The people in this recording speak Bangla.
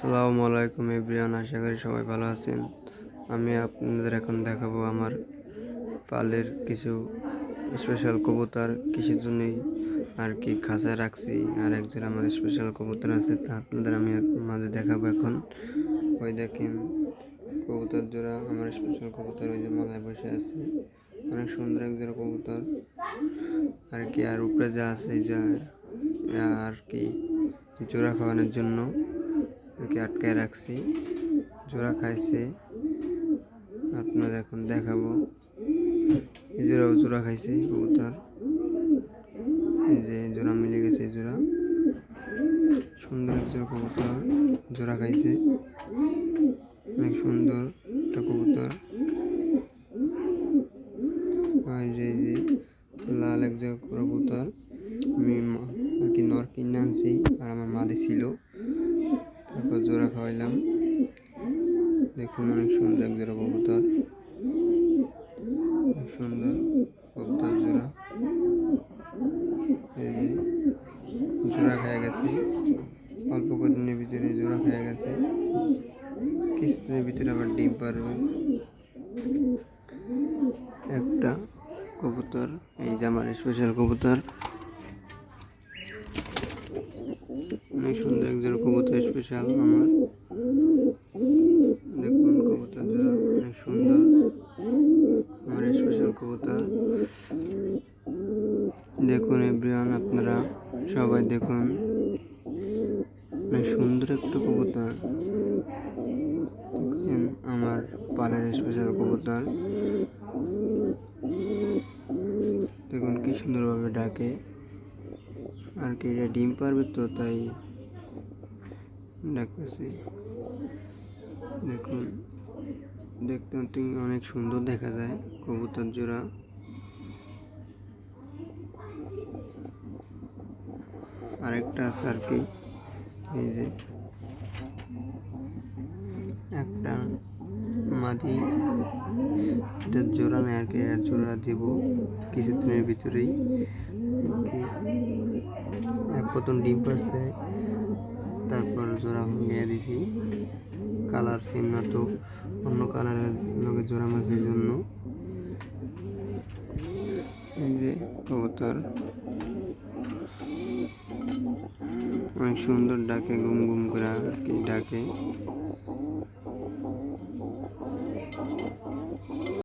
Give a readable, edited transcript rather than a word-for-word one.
আসসালামু আলাইকুম এভরিওয়ান, আশা করি সবাই ভালো আছেন। আমি আপনাদের এখন দেখাবো আমার পালের কিছু স্পেশাল কবুতর, কিসের জন্যই আর কি খাঁচায় রাখছি। আর একজন আমার স্পেশাল কবুতর আছে, তা আপনাদের আমি মাঝে দেখাবো এখন। ওই দেখেন কবুতর জোড়া, আমার স্পেশাল কবুতর ওই যে মাথায় বসে আছে, অনেক সুন্দর এক জোড়া কবুতর আর কি। আর উপরে যা আছে যা আর কি জোড়া খাওয়ানোর জন্য আর কি আটকায় রাখছি, জোড়া খাইছে। আপনার এখন দেখাবো, এই জোড়া খাইছে কবুতর, এই যে জোড়া মিলে গেছে। জোড়া সুন্দর এক জোড়া কবুতর, জোড়া খাইছে, অনেক সুন্দর একটা কবুতর। আর যে লাল এক জোড়া কবুতর আমি আর কি নর কিনে আনছি, আর আমার মাদি ছিল, তারপর জোড়া খাওয়াইলাম। দেখুন অনেক সুন্দর এক জোড়া কবুতর, অনেক সুন্দর কবুতর জোড়া। এই যে জোড়া খেয়ে গেছে, অল্প কদিনের ভিতরে জোড়া খেয়ে গেছে, কিছুদিনের ভিতরে আবার ডিম পারবে একটা কবুতর। এই যে আমার স্পেশাল কবুতর, অনেক সুন্দর এক জোড়া কবুতর স্পেশাল আমার। দেখুন কবুতর জোড়া অনেক সুন্দর, আমার স্পেশাল কবুতর। দেখুন এভরিওয়ান, আপনারা সবাই দেখুন, অনেক সুন্দর একটা কবুতর। দেখছেন আমার পালের স্পেশাল কবুতর, দেখুন কি সুন্দরভাবে ডাকে আর কি। এটা ডিম পারবে তো তাই ডাকতেছে। দেখুন দেখতে অনেক সুন্দর দেখা যায় কবুতর জোড়া। আরেকটা আছে আর কি, এই যে একটা মাদি, এটা জোড়া নেই আর কি, জোড়া দেব কিছুদিনের ভিতরেই কি। এক প্রথম ডিম পারছে, তারপর জোড়া নিয়ে দিছি। কালার সেম না তো, অন্য কালারের লোকে জোড়া মাছের জন্য। এই যে কবুতর অনেক সুন্দর ডাকে, গুম গুম করে আর কি ডাকে।